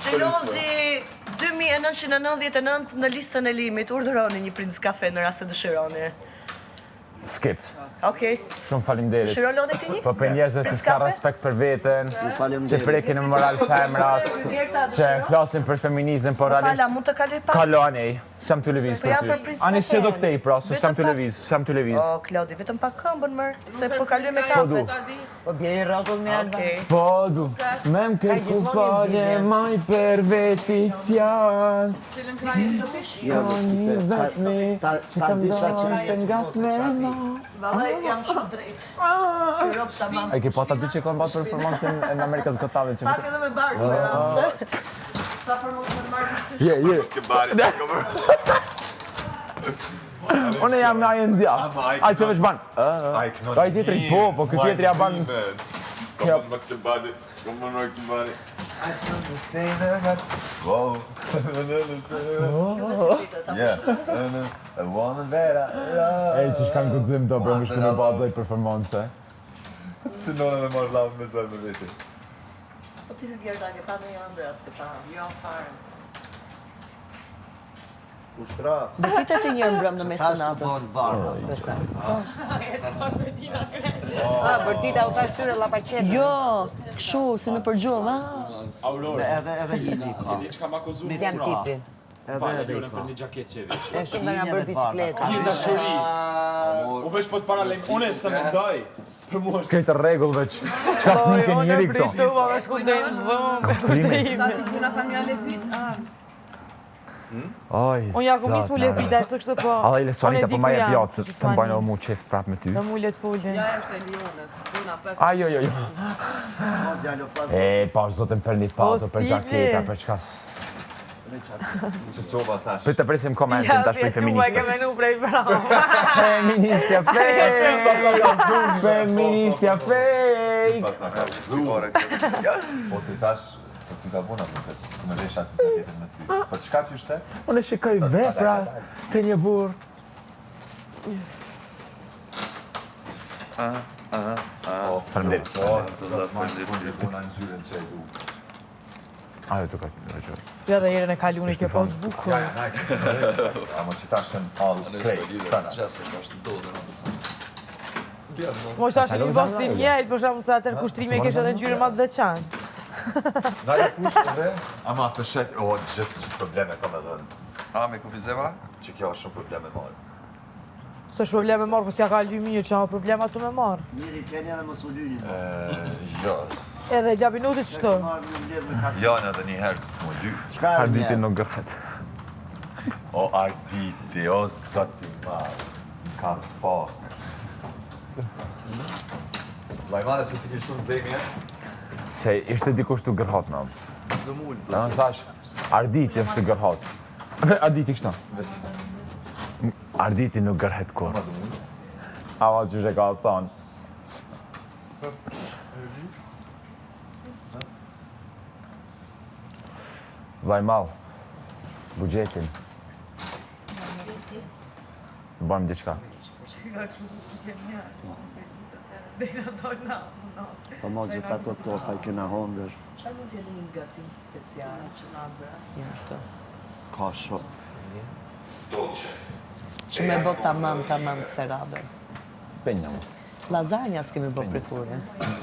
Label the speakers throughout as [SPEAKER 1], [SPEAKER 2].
[SPEAKER 1] Xhelozi 2999 në listën e limit, urdhëroni një Prince kafe në rast se dëshironi.
[SPEAKER 2] Skip.
[SPEAKER 1] Okej.
[SPEAKER 2] Shumë faleminderit.
[SPEAKER 1] Dëshiron Lodi ti një?
[SPEAKER 2] Po për njerëzve që s'ka respekt për veten, që prekin në moral femrat, që flasin për feminizëm, por realisht...
[SPEAKER 1] Fala, mund të kaloj pak?
[SPEAKER 2] Kalo anej, sem të lëviz për ty. Ani se do këtej, pra, se sem të lëviz.
[SPEAKER 1] O, Klodi, vetëm pak këmbën mërë, se po kaloj me kafe.
[SPEAKER 3] Po bjeri rrotull me Alba.
[SPEAKER 2] S'po du, me m'ke ku falje, maj për veti fjall.
[SPEAKER 4] Ja, ta disha që
[SPEAKER 1] Vallaj, jam shumë drejt. Si rob tamam.
[SPEAKER 2] A ke pata dy që kanë bërë performancën në Amerikës Got Talent që...
[SPEAKER 1] Pak edhe me barkë me raste. Sa përmos me marrë si
[SPEAKER 2] Unë jam në ajë ndja. Ajë që veç banë. Ajë tjetëri po këtë tjetëri ja banë...
[SPEAKER 5] Kom më këtë badi. I can't say that. Wow. Yeah. I wanna better.
[SPEAKER 2] Ej, që shkanë gudzim do bërë më shku në badaj performance.
[SPEAKER 5] Këtë që të nënë me marrë lavë me zërë me veti.
[SPEAKER 1] Po ti Hygjerda, ke pa në një Andreas, ke pa. Jo, fare.
[SPEAKER 4] Ushtra.
[SPEAKER 1] Befitet ti një mbrëm në mes të natës.
[SPEAKER 3] Bërtita u thash tyre llapaqet.
[SPEAKER 1] Jo, kshu, si në përgjumë,
[SPEAKER 4] Aurora. Edhe hini.
[SPEAKER 6] Çka ma kozu.
[SPEAKER 3] Si janë tipi.
[SPEAKER 4] Edhe
[SPEAKER 6] Për një gjaket qevi.
[SPEAKER 3] E shumë nga bërë bicikleta.
[SPEAKER 6] Një dashuri. U veç po të paralem, une se më ndaj. Për mua është...
[SPEAKER 2] Këtë regull veç, qka s'nike njëri këto. Oj,
[SPEAKER 3] Unë ja ku mis mu let vita, ashtu kështë po...
[SPEAKER 2] Alla i lesuanita po maja pjatë, të mbajnë mu qeft prap me ty.
[SPEAKER 3] Në mu let fullin.
[SPEAKER 7] Ja është e Lionës, duna për...
[SPEAKER 2] Ajo. E, pash zotën për një pato, për gjaketa, për qka
[SPEAKER 5] Që sova thash.
[SPEAKER 2] Për të presim komentin tash për feministës.
[SPEAKER 3] Ja, si e menu prej bravo.
[SPEAKER 2] Feministja fake!
[SPEAKER 5] Pas nga ka zu. Ose thash, për ty ka bona për këtë. Të me vesha të gjaketën me si. Po qka që shte?
[SPEAKER 2] Unë shikoj vepra të një burë. Faleminderit.
[SPEAKER 5] Po, të dhe të bona në gjyren që e du.
[SPEAKER 2] Ajo të ka qërë.
[SPEAKER 3] Ja dhe jere në kaluni ke pas bukur.
[SPEAKER 5] Ja, nice. Amo që tashen all krejt.
[SPEAKER 3] Mo që ashtë një bosti njejt, për shumë se atër kushtrimi e keshe dhe në gjyre ma të veçanë.
[SPEAKER 5] Nga një kush edhe, ama të shet, gjithë probleme kam edhe në.
[SPEAKER 8] A, me kufizema?
[SPEAKER 5] Që kjo është shumë probleme marë.
[SPEAKER 3] Së është probleme marë, për s'ja ka ly mirë që ha problema të me marë.
[SPEAKER 4] Njëri keni edhe më sulynin.
[SPEAKER 5] Jo.
[SPEAKER 3] Edhe gjabinutit qëto.
[SPEAKER 5] Janë edhe një herë këtë më dy.
[SPEAKER 2] Arditi nuk gërhet.
[SPEAKER 5] O Arditi, o zoti marë. Kam pa. Lajmane pëse si kishë shumë zemje?
[SPEAKER 2] Se ishte dikush të gërhat në. Në thash, Arditi është të gërhat. Arditi kështu. Arditi nuk gërhet kur. Ama që shë ka thonë. Vajmal, bugjetin. Bëjmë diqka.
[SPEAKER 4] Po mo gjitha të topa i kena hongër.
[SPEAKER 1] Qa mund t'jeli një gatim special që sa bërë asë një këto?
[SPEAKER 4] Ka shumë.
[SPEAKER 1] Që me bë tamam këse rabe.
[SPEAKER 2] Spenja mu.
[SPEAKER 1] Lasagna s'kemi bë prikurë.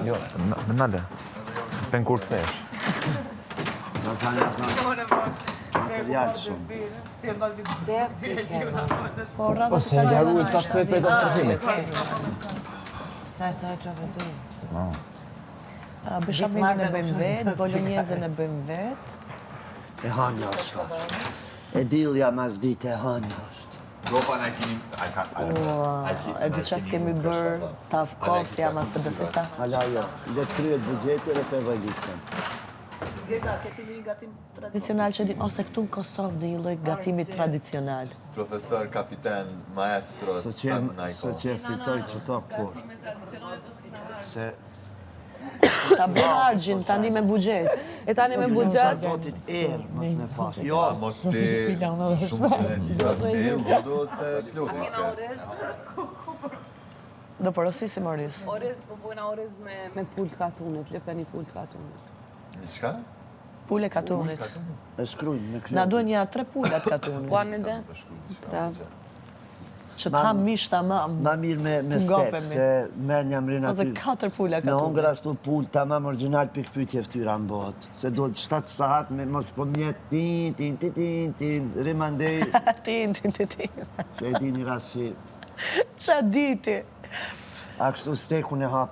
[SPEAKER 2] Jo, në nale. Pen kur të fesh.
[SPEAKER 4] Lasagna material shumë.
[SPEAKER 3] Se e fikema.
[SPEAKER 1] Po, rrada
[SPEAKER 2] Se e ljaru e sa shtet për të shërfimit.
[SPEAKER 3] Sa e sa e qove të i.
[SPEAKER 1] Beshamin e bëjmë vetë, bolognezën e bëjmë vetë.
[SPEAKER 4] E hanja është. E dilja mas dit e hanja është.
[SPEAKER 5] Dopa në e
[SPEAKER 1] E di qas kemi bërë taf kos, jam asë besisa.
[SPEAKER 4] Hala jo, le të kryet bugjetin e për vajlistën.
[SPEAKER 1] Gerda, këti një gatim tradicional që di, ose këtu në Kosovë dhe një lloj gatimit tradicional.
[SPEAKER 5] Profesor, kapiten, maestro,
[SPEAKER 4] So që e fitoj që ta kur. Se...
[SPEAKER 1] Ta bëjë argjin, tani me bugjet.
[SPEAKER 3] E tani me
[SPEAKER 4] Sa
[SPEAKER 3] budget.
[SPEAKER 4] zotit erë, mos me pas. Jo,
[SPEAKER 5] a mos të shumë të një lodo se klodit.
[SPEAKER 1] Do porosisim Oris.
[SPEAKER 7] Orez, po bojna orez me
[SPEAKER 3] Me pult katunit, lepe një pult katunit.
[SPEAKER 5] Një shka?
[SPEAKER 1] Pule katunit.
[SPEAKER 4] E shkrujnë me
[SPEAKER 1] Na
[SPEAKER 4] kretë.
[SPEAKER 1] duhen ja 3 pulat katunit.
[SPEAKER 7] Po anë dhe?
[SPEAKER 1] Që të ham mishta mam.
[SPEAKER 4] Ma mirë me
[SPEAKER 1] Të
[SPEAKER 4] step,
[SPEAKER 1] ngopemi.
[SPEAKER 4] se me njëm rinë
[SPEAKER 1] Ose
[SPEAKER 4] aty.
[SPEAKER 1] 4 pula
[SPEAKER 4] Me hongër
[SPEAKER 1] katunit.
[SPEAKER 4] ashtu pull, ta mam original pikpytje ftyra në botë. Se do të 7 sahat me mos po mjetë tin, rimandej,
[SPEAKER 1] Tin.
[SPEAKER 4] se e di një rast që
[SPEAKER 1] Qa diti?
[SPEAKER 4] a kështu stekun e ha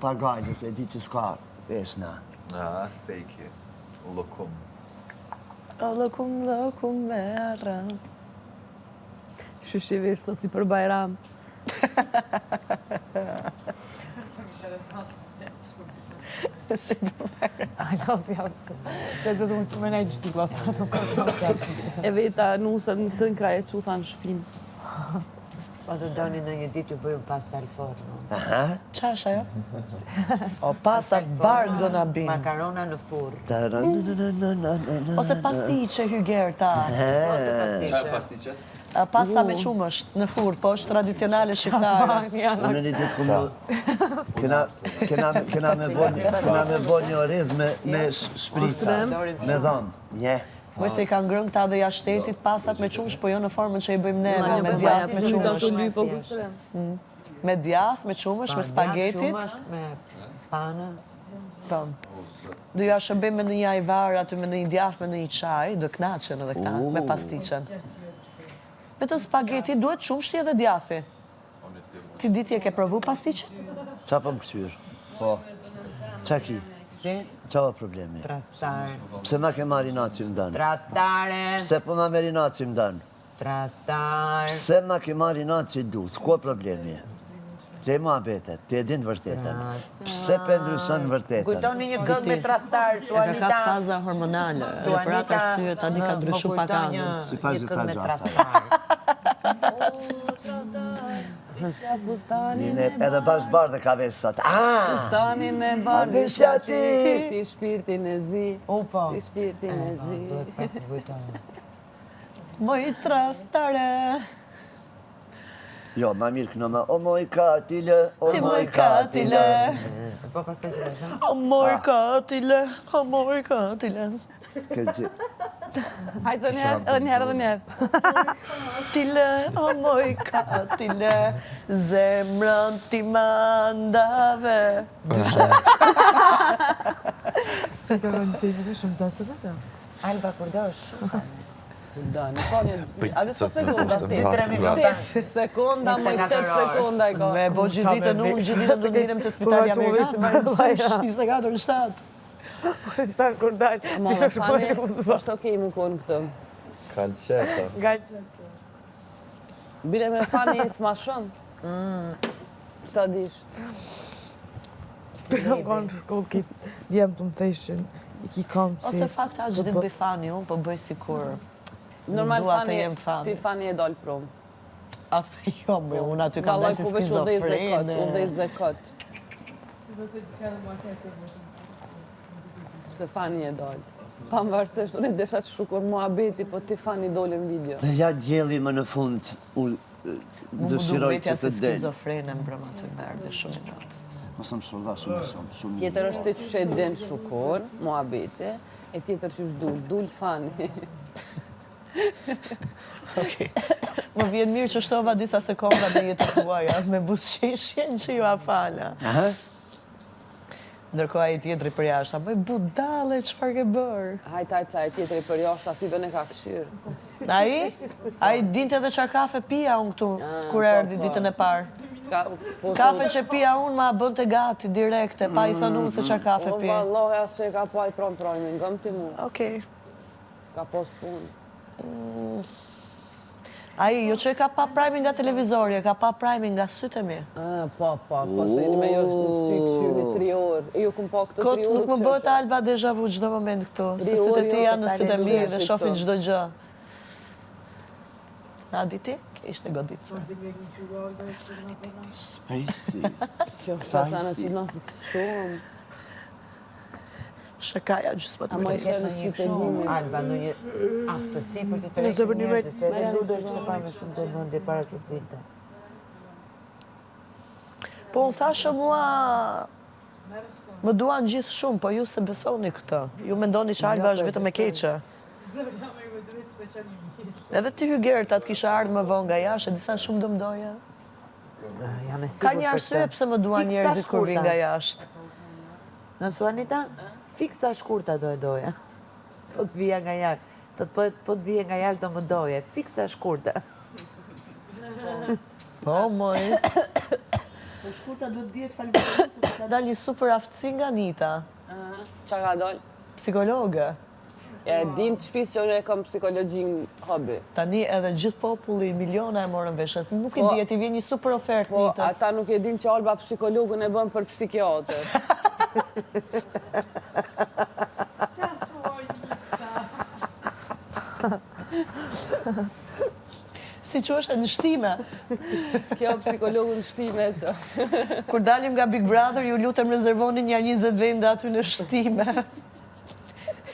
[SPEAKER 4] pa gajlë, se e di që s'ka eshna.
[SPEAKER 5] Stejki, lokum.
[SPEAKER 1] O lëkum vera.
[SPEAKER 3] Shushivish sot si për Bajram.
[SPEAKER 1] Si për
[SPEAKER 3] Ai lasë japse. Te do të më nejtë shti klasë. E veta nusën në cën kraje që u thanë shpinë.
[SPEAKER 8] Po të doni në një ditë ju bëjmë pasta al forno.
[SPEAKER 1] Qa është ajo? O pasta barë do na bin.
[SPEAKER 8] Makarona në furr.
[SPEAKER 1] Ose pastiqe hygerta.
[SPEAKER 8] Ose
[SPEAKER 5] Qa
[SPEAKER 8] pastiqe.
[SPEAKER 5] pasticet?
[SPEAKER 1] Pasta me qumësht në furë, po është tradicionale shqiptare.
[SPEAKER 4] Unë një ditë kena me bo një oriz me shprica, me dhamë, nje.
[SPEAKER 1] Mos se i kanë ngrënë këta dhe jashtë shtetit pastat me qumësht, po jo në formën që i bëjmë ne, me djath me qumësht. Me djath, me qumësht, me spagetit.
[SPEAKER 8] Qumash me pana.
[SPEAKER 1] Tom. Do ja shërbim me në një ajvar, aty me në një djath, me në një qaj, do knaqen edhe këta, me pastiqen. Me të spageti duhet qumshti edhe djathi. Ti diti e ke provu pastiqen?
[SPEAKER 4] Qa po më këqyrë? Po. Qa ki?
[SPEAKER 8] Si?
[SPEAKER 4] Qa o problemi?
[SPEAKER 8] Tradhtare.
[SPEAKER 4] Pse ma ke marinaci më dënë?
[SPEAKER 8] Tradhtare.
[SPEAKER 4] Pse po ma marinaci më dënë?
[SPEAKER 8] Tradhtare.
[SPEAKER 4] Pse ma ke marinaci du? S'ko problemi? Te mua betet, te din të vërtetën. Pse pe ndryshon vërtetën?
[SPEAKER 8] Kujtoni një këngë me tradhtare,
[SPEAKER 1] E ka
[SPEAKER 8] Suanita.
[SPEAKER 1] katë faza hormonale, dhe për atë arsye tani ka ndryshu pak anë.
[SPEAKER 4] Si pa
[SPEAKER 8] Një
[SPEAKER 4] zë
[SPEAKER 8] këngë me
[SPEAKER 4] ta gjasa.
[SPEAKER 8] tradhtare.
[SPEAKER 4] Nine, edhe bashkë bardë ka vesh sot.
[SPEAKER 3] Tanin e
[SPEAKER 4] Ma veshja ti.
[SPEAKER 3] Ti shpirtin e zi.
[SPEAKER 8] U po.
[SPEAKER 3] Ti shpirtin e zi.
[SPEAKER 8] Duhet prapë kujtoni.
[SPEAKER 1] Moj trastare.
[SPEAKER 4] Jo, ma mirë këno ma, o moj katile, o
[SPEAKER 1] Ti
[SPEAKER 4] moj
[SPEAKER 1] moj
[SPEAKER 4] katile.
[SPEAKER 1] katile.
[SPEAKER 8] Po pastaj si vazhdon?
[SPEAKER 1] O moj katile, o moj katile.
[SPEAKER 4] Këtë gjë.
[SPEAKER 3] Hajde edhe njerë.
[SPEAKER 1] Katile, o moj katile, zemrën ti mandave.
[SPEAKER 8] Alba kur dosh.
[SPEAKER 7] Da, në ka një... A dhe po sekonda, ti?
[SPEAKER 8] 3 minuta.
[SPEAKER 7] Sekonda, më 8 sekonda i ka.
[SPEAKER 1] Me bo gjithë ditën unë, gjithë ditën do ngirem të spitali Amerikan. 24/7.
[SPEAKER 3] Sa kur dalë.
[SPEAKER 7] Ma dhe fani, është okej më konë këtë.
[SPEAKER 2] Kanë qeta.
[SPEAKER 3] Gajtë.
[SPEAKER 7] Bile me fani i s'ma shumë. Sa dish.
[SPEAKER 3] Për kam kanë në shkollë kitë, djemë të më theshin, i ki kam si...
[SPEAKER 1] Ose fakta është ditë bëj fani, unë po bëj si kur.
[SPEAKER 7] Normal
[SPEAKER 1] Dua të
[SPEAKER 7] fani,
[SPEAKER 1] jem fani.
[SPEAKER 7] ti fani e dalë prom.
[SPEAKER 1] A the jo, më unë aty kam dalë si skizofrene.
[SPEAKER 7] U dhe zekot. Se fani e dalë. Pavarësisht, unë e desha të shukur muhabeti, po ti fani dole në video.
[SPEAKER 4] Dhe ja djeli më në fund, unë dëshiroj që të
[SPEAKER 1] si
[SPEAKER 4] del.
[SPEAKER 1] skizofrene më brëma të mërë dhe shumë i natë.
[SPEAKER 4] Mosëm shurda shumë.
[SPEAKER 7] Tjetër është ti që shetë den shukur, muhabeti, e tjetër që është dul fani.
[SPEAKER 1] Okej. Më vjen mirë që shtova disa sekonda dhe jetë tuaja me buzëqeshjen që ju a fala. Ndërkohë ai tjetri për jashtë, më budale, çfarë ke bërë?
[SPEAKER 7] Hajtë, sa e tjetëri për jashtë, ati dhe ne ka këshirë.
[SPEAKER 1] Ai dinte edhe çfarë kafe pija unë këtu, kur erdhi ditën e parë. Kafe që pija unë ma bënte gati direkte, pa i thënë unë se çfarë kafe
[SPEAKER 7] Unë
[SPEAKER 1] pi.
[SPEAKER 7] vallohi asë që e ka pa i prom-promi, ngëm ti mu.
[SPEAKER 1] Okej.
[SPEAKER 7] Ka post punë.
[SPEAKER 1] Ai, jo që e ka pa prime nga televizori, e ka pa prime nga sytë e mi.
[SPEAKER 7] Po, se jeni me jo në sy këqyri 3 orë. E ju këm pa këtë 3 orë.
[SPEAKER 1] Kot nuk më bëhet Alba deja vu çdo moment këtu, se sytë e ti janë në sytë e mi dhe shohin çdo gjë. A di ti? Ishte goditëse.
[SPEAKER 4] Spacey.
[SPEAKER 7] Kjo shatanë që nësit shumë.
[SPEAKER 1] Shakaja gjysë më të
[SPEAKER 7] A më i
[SPEAKER 1] mërdejtë.
[SPEAKER 7] të në sytë e gjimi.
[SPEAKER 8] Alba, në një aftësi për të tërheqë njerëzit, se edhe Ludo është që pa me shumë të mëndi para se të vinte.
[SPEAKER 1] Po unë thashë mua, Më duan gjithë shumë, po ju se besoni këtë. Ju mendoni që Alba është vetëm e keqe. Edhe ti Hygerta të kisha ardhur më vonë nga jashtë, disa shumë do më doja. Ka një arsye pse më duan njerëzit kur vinë nga jashtë.
[SPEAKER 8] Në Suanita, fiksa shkurta do e doja. Po të vija nga jashtë. Po të vija nga jashtë do më doje. Fiksa shkurta.
[SPEAKER 1] Po, moj. Po shkurta duhet djetë falënderim se ka dalë një super aftësi nga Nita.
[SPEAKER 7] Qa ka dollë?
[SPEAKER 1] Psikologe.
[SPEAKER 7] E din të shpisë që unë e kam psikologjin hobby.
[SPEAKER 1] Tani edhe gjithë populli, miliona e morën veshët. Nuk i di, ti vjen një super ofertë
[SPEAKER 7] Po,
[SPEAKER 1] Nitës.
[SPEAKER 7] ata nuk e din që Alba psikologën e bën për psikiatër.
[SPEAKER 1] Si që është në shtime.
[SPEAKER 7] Kjo psikologën shtime që.
[SPEAKER 1] Kur dalim nga Big Brother, ju lutem rezervoni një 20 vende aty në shtime.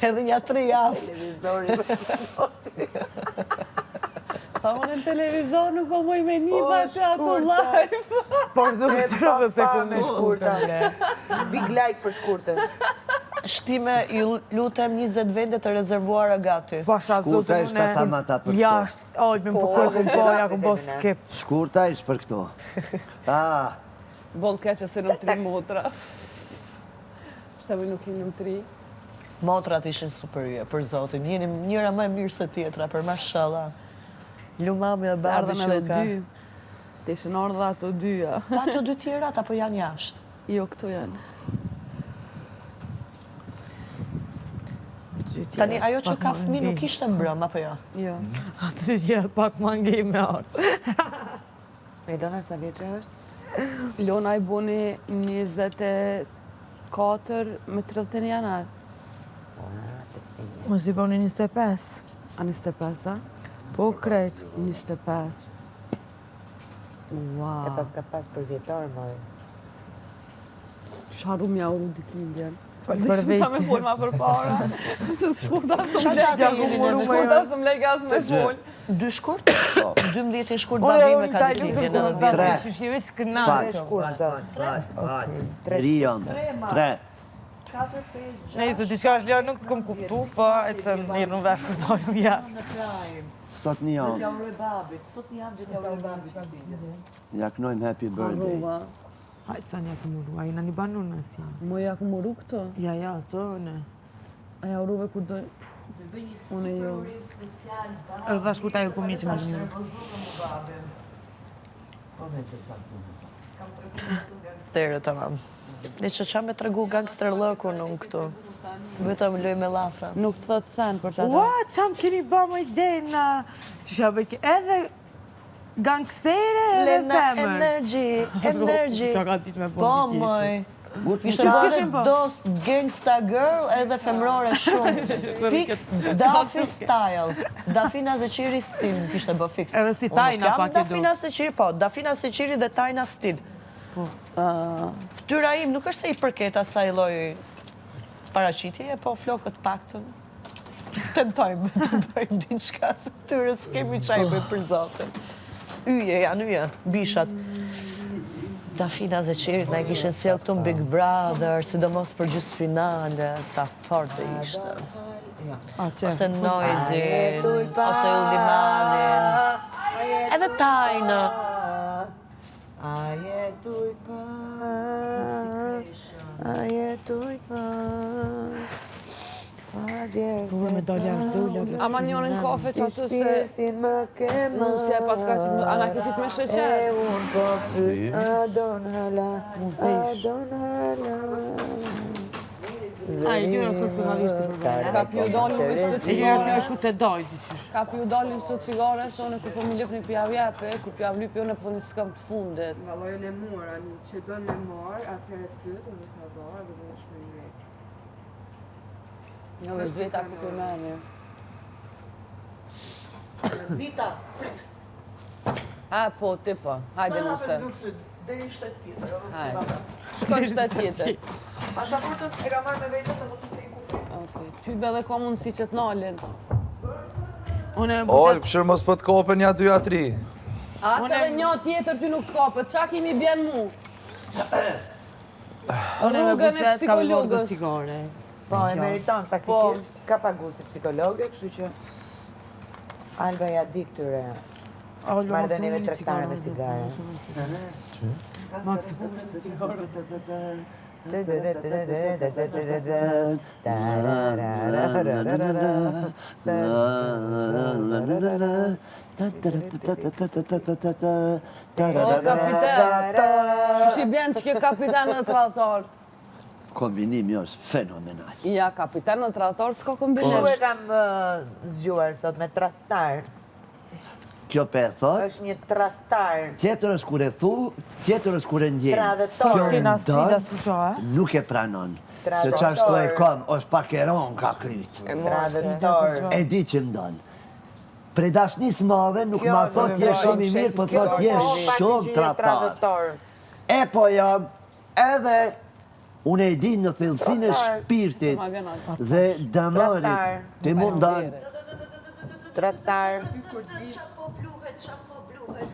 [SPEAKER 1] Edhe një 3 javë.
[SPEAKER 8] Televizori.
[SPEAKER 7] Pa më në televizor nuk po moj me një që ato live.
[SPEAKER 3] Po zë që se ku
[SPEAKER 8] me shkurta. Big like për shkurtën.
[SPEAKER 1] Shtime, ju lutem 20 vende të rezervuara gati.
[SPEAKER 3] Pasha
[SPEAKER 4] Shkurta
[SPEAKER 3] zotë
[SPEAKER 4] ishte ata ma ta për këto.
[SPEAKER 3] Jashtë, oj, me më përkërë ku boja, ku bo skip.
[SPEAKER 4] Shkurta ishte për këto.
[SPEAKER 7] Bon keqe se nuk 3 motra. Pse më nuk jeni në 3.
[SPEAKER 1] Motrat ishin super yje, për zotin. Jeni njëra më e mirë se tjetra, për mashallah. Lumami e babi që ka.
[SPEAKER 7] Të ishin ardha ato dyja.
[SPEAKER 1] Pa ato 2 tjerat, apo janë jashtë?
[SPEAKER 7] Jo, këtu janë.
[SPEAKER 1] Tani, ajo që ka fëmi nuk ishte mbrëm, apo jo?
[SPEAKER 7] Jo.
[SPEAKER 3] Atë që pak më ngi me arë.
[SPEAKER 8] Ilona sa vjeqe është?
[SPEAKER 7] Ilona i boni 24 me 31 janar.
[SPEAKER 3] Mos i boni 25.
[SPEAKER 7] A 25, a?
[SPEAKER 3] Po krejt.
[SPEAKER 7] 25. Wow.
[SPEAKER 8] E pas ka pas për vjetar, moj.
[SPEAKER 7] Sharu mja u diklindjen.
[SPEAKER 3] Për
[SPEAKER 7] Qa me
[SPEAKER 3] veti.
[SPEAKER 7] folë ma për para. Se s'furta së
[SPEAKER 1] Qa
[SPEAKER 7] më lega.
[SPEAKER 1] date jeni në
[SPEAKER 7] S'furta
[SPEAKER 1] vëmër?
[SPEAKER 7] së më lega as me folë.
[SPEAKER 1] 2 shkurt? 12 shkurt babi me ka diklindjen edhe vjetë.
[SPEAKER 4] Tre.
[SPEAKER 3] Që që veç
[SPEAKER 4] Tre
[SPEAKER 3] kënaqë.
[SPEAKER 4] shkurta. Rion. 3.
[SPEAKER 3] Nejse, diçka është ljarë nuk të kom kuptu, po e të mirë nuk vesh kërdojmë jashtë.
[SPEAKER 4] Sot një janë.
[SPEAKER 1] uroj babit, sot një javë gjithë uroj babit.
[SPEAKER 4] Ja knojmë happy birthday.
[SPEAKER 7] Rruva.
[SPEAKER 3] Hajtë sa një kumuru, a i në një banur në si.
[SPEAKER 7] Mo ja ku më rru këto?
[SPEAKER 3] Ja, të në.
[SPEAKER 7] A ja rruve ku doj? Unë jo.
[SPEAKER 3] Edhe dhe shkuta ju kumi që më një.
[SPEAKER 1] Tere, tamam. Dhe që qa me të regu gangster lëku në këtu. Vetëm loj me lafra.
[SPEAKER 7] Nuk të thotë sen për që
[SPEAKER 3] Ua, qam keni ba më idejna. Që shabe edhe gangstere edhe
[SPEAKER 1] Lena,
[SPEAKER 3] femër.
[SPEAKER 1] energy.
[SPEAKER 3] Qa ka ditë me
[SPEAKER 1] Po, moj. Ishte
[SPEAKER 3] Kishim
[SPEAKER 1] bëhe
[SPEAKER 3] po.
[SPEAKER 1] dos gangsta girl edhe femrore shumë. Fix Dafi style. Dafina Zeqiri stil kishte bë fix.
[SPEAKER 3] Edhe si Tajna pak e du.
[SPEAKER 1] Dafina Zeqiri, po. Dafina Zeqiri dhe Tajna stil. Ftyra im nuk është se i përket asaj lloj paraqitjeje, po flokët paktën. Tentojmë të bëjmë diçka se këtyre s'kemi çaj bëjmë për zotin. Yje janë yje, bishat. Dafina Zeqirit na i kishin sjell këtu në Big Brother, sidomos për gjysmë finale, sa forte ishte. Ose Noizin, ose Ullimanin, edhe Tajna.
[SPEAKER 8] A jetuj pa, a jetuj pa,
[SPEAKER 3] Ua me dalë jashtë.
[SPEAKER 7] Ama njonin kafe që atë se nuk si e paska që ana kësit me sheqer.
[SPEAKER 8] unë po pyet, a don hala, a don hala.
[SPEAKER 3] A i gjyra së s'ka vishti për vërë.
[SPEAKER 7] Ka pju dalin me qëtë
[SPEAKER 3] E gjyra si
[SPEAKER 7] cigare.
[SPEAKER 3] me shku të dojë, diqysh.
[SPEAKER 7] Ka pju dalin qëtë cigare, se une kur po mi lëp një pjav jepe, kur pjav lypi une po një s'kam të fundet.
[SPEAKER 9] Valojën e mora, një që do në marë, atëherë të pyet, dhe të barë, dhe do në shme një rejtë.
[SPEAKER 7] Në vështë veta ku për meni.
[SPEAKER 1] Dita,
[SPEAKER 7] A, po, ti po. Hajde nëse.
[SPEAKER 1] deri në shtet tjetër.
[SPEAKER 7] Hajde. Shko në shtet tjetër.
[SPEAKER 1] Pasaportën e ka marrë me vete se mos të tej kufi.
[SPEAKER 7] Okej. Ty be dhe ka mundësi që të nalin.
[SPEAKER 10] Oj, pëshër mos për të kopen ja 2 a 3.
[SPEAKER 7] As edhe një tjetër ty nuk kapët, qa kimi bjen mu? Rrugën e psikologës.
[SPEAKER 8] Po, e meriton, faktikisht, ka pagu si psikologe, kështu që Alba ja di këtyre marrëdhënieve tregtare me cigare.
[SPEAKER 7] Që bjen që kjo kapitan në trator.
[SPEAKER 4] Kombinimi është fenomenal.
[SPEAKER 7] Ja, kapitan në trator s'ka kombinim.
[SPEAKER 8] Shu e kam zgjuar sot me tradhtar.
[SPEAKER 4] Kjo pe thot,
[SPEAKER 8] Është një tradhtar.
[SPEAKER 4] tjetër është kur e thu, tjetër është kur e ndjen.
[SPEAKER 8] Tradhtor.
[SPEAKER 4] Kjo
[SPEAKER 8] Kena
[SPEAKER 4] ndon, nuk e pranon. Se qashtu e kom, është pak e ron ka kryt.
[SPEAKER 8] Tradhtor.
[SPEAKER 4] E di që ndon. Pre dashnis madhe nuk ma thot je shumë i mirë, po thot je shumë tradhtar. E po jam, edhe unë e di në thellësinë e shpirtit dhe dëmorit, ti mundan.
[SPEAKER 8] Tradhtar.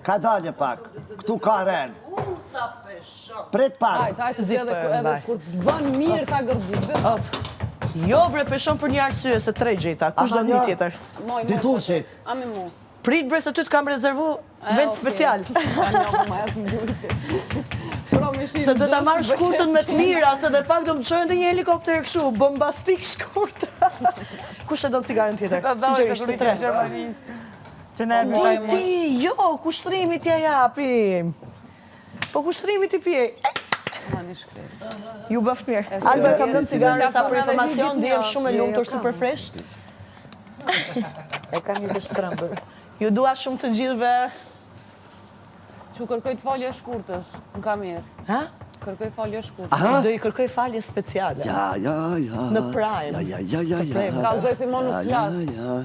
[SPEAKER 4] Ka dalje pak, këtu ka ren. Pret pak.
[SPEAKER 7] Hajtë si edhe kur të bën mirë ta gërgjitë.
[SPEAKER 1] Jo, bre, peshon për një arsye, se tre gjeta. Kush do një tjetër?
[SPEAKER 4] Ditushit.
[SPEAKER 7] A me mu.
[SPEAKER 1] Prit, bre, se ty të kam rezervu vend special. Se do ta marrë shkurtën me të mira, se dhe pak do më qojnë të një helikopter këshu, bombastik shkurtë. Kush e do në cigaren tjetër? Sinqerisht, të tre. Ti, jo, kushtrimi t'ja japim. Po kushtrimi t'i pjej. Ju bëf mirë. Alba kam lënë cigaren sa për informacion, dijem shumë e lumtur, super fresh.
[SPEAKER 8] E kam një të shtrëmbër.
[SPEAKER 1] Ju dua shumë të gjithëve.
[SPEAKER 7] Që kërkoj të falje shkurtës, në kamerë.
[SPEAKER 1] Ha?
[SPEAKER 7] Kërkoj falje shkurtës.
[SPEAKER 1] Do i kërkoj falje speciale.
[SPEAKER 4] Ja.
[SPEAKER 1] Në Prime.
[SPEAKER 4] Ja.
[SPEAKER 7] Kallëzoj fimon nuk flasë.
[SPEAKER 4] Ja.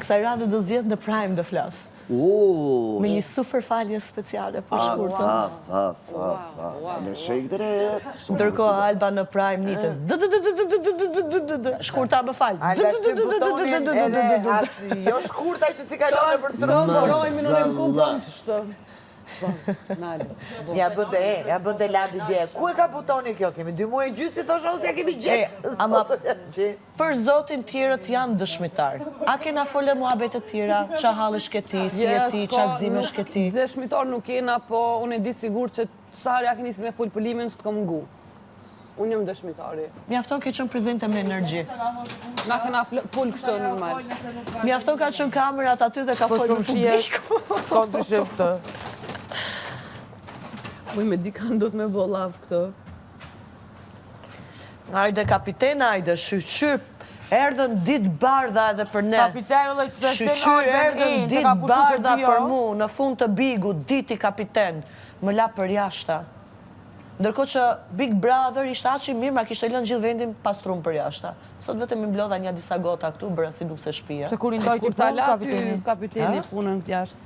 [SPEAKER 1] Kësaj radhe do zgjedh në Prime dhe flas. Me një super falje speciale për shkurtën.
[SPEAKER 4] Në shek drejt.
[SPEAKER 1] Ndërkohë Alba në Prime nitës. Shkurta më fal.
[SPEAKER 8] Alba që butonin edhe as jo shkurta që si kalone për të
[SPEAKER 7] Të mërojmë në në kupon që shtë.
[SPEAKER 8] Ja bënde labi dje. Ku e ka butoni kjo? Kemi 2 muaj gjysë si thosha ose ja kemi gjetë.
[SPEAKER 1] Ama për zotin tjerët janë dëshmitar. A kena fole muhabet të tjera, qa halë shketi, si e ti, qa gzime shketi?
[SPEAKER 7] Dëshmitar nuk kena, po unë e di sigur që sa ja keni si me full pëllimin së të kom ngu. Unë jëmë dëshmitari.
[SPEAKER 1] Mjafton ke qënë prezente me energji.
[SPEAKER 7] Na kena full kështë normal.
[SPEAKER 1] Mjafton ka qënë kamerat aty dhe ka folë në publiku.
[SPEAKER 3] Kontë shëftë.
[SPEAKER 7] Uj me dikan do të me bo lavë këto.
[SPEAKER 1] Ajde kapitena, ajde shqyqyr, erdhen dit bardha edhe për ne. Shqyqyr erdhen dit bardha për mu, në fund të bigu, diti kapiten, më la për jashta. Ndërko që Big Brother ishte aqë i mirë, ma kishte lënë gjithë vendin pastrum për jashta. Sot vetëm i mblodha një disa gota këtu, bërë si nuk se shpia.
[SPEAKER 3] Se kur i ndoj t'i punë,
[SPEAKER 7] kapiteni punën këtë jashtë.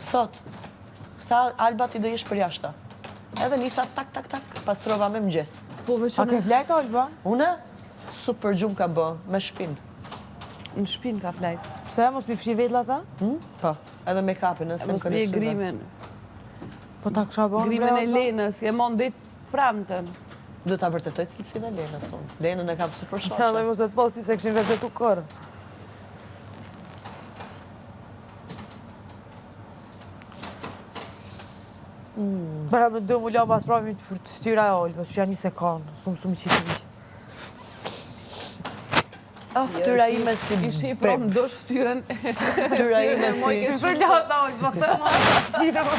[SPEAKER 1] Sot, sta Alba ti do jesh për jashta. Edhe nisa tak, pastrova me mëgjes.
[SPEAKER 3] A ke flajt, Alba?
[SPEAKER 1] Une, super gjumë ka bë, me shpin.
[SPEAKER 7] Në shpin ka flajt.
[SPEAKER 3] Pse, mos pi fshi vetla ta?
[SPEAKER 1] Po, edhe me kapin, nëse më
[SPEAKER 7] Mos pi e grimin.
[SPEAKER 3] Po ta kësha bon,
[SPEAKER 7] Grimin e Lenës, je mon dit pramëtën.
[SPEAKER 1] Do ta vërtetoj cilësinë e Lenës unë. Lenën e kam super
[SPEAKER 3] Ja, dhe
[SPEAKER 1] shoshe.
[SPEAKER 3] mos të të posti se këshin vërtetu kërë. Bëra me do mu la pas pravimi të fërtështyra e Olba, që janë një sekanë, sumë qitë një.
[SPEAKER 1] Ftyra ime si
[SPEAKER 7] Ishe i provë në dosh ftyren.
[SPEAKER 1] Ftyra ime si...
[SPEAKER 7] Për lata Olba, këtë më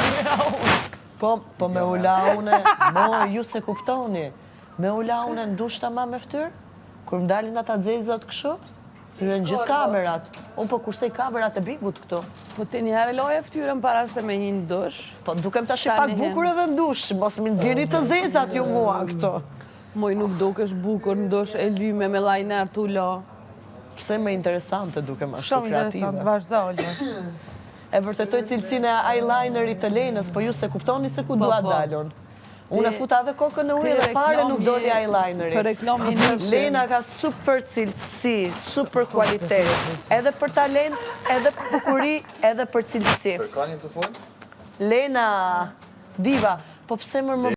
[SPEAKER 1] Po me ula une, ju se kuptoni, me ula une ndushta ma me ftyrë, kur më dalin ata dzezat këshu, thyrën gjithë kamerat. Unë po kursej kamerat e bigut këtu.
[SPEAKER 7] Po të njëherë loje ftyren para se me një në dosh.
[SPEAKER 1] Po dukem ta shi pak bukur edhe ndush, mos më nxirri të zezat ju mua këtu.
[SPEAKER 7] Moj nuk dukesh bukur në dosh e lyme me lajner t'u la.
[SPEAKER 1] Pse me interesante dukem ashtu
[SPEAKER 3] Shumë
[SPEAKER 1] kreative.
[SPEAKER 3] interesant, vazhda, Olba.
[SPEAKER 1] E vërtetoj cilësinë e eyelinerit të Lenës, po ju se kuptoni se ku dua dalun. Unë e futa dhe kokën në ujë dhe fare nuk doli eyelineri.
[SPEAKER 7] Për reklami në
[SPEAKER 1] Lena ka super cilësi, super kualitet. Edhe për talent, edhe për bukuri, edhe për cilësi.
[SPEAKER 5] Për ka një të fund?
[SPEAKER 1] Lena, diva, po pse më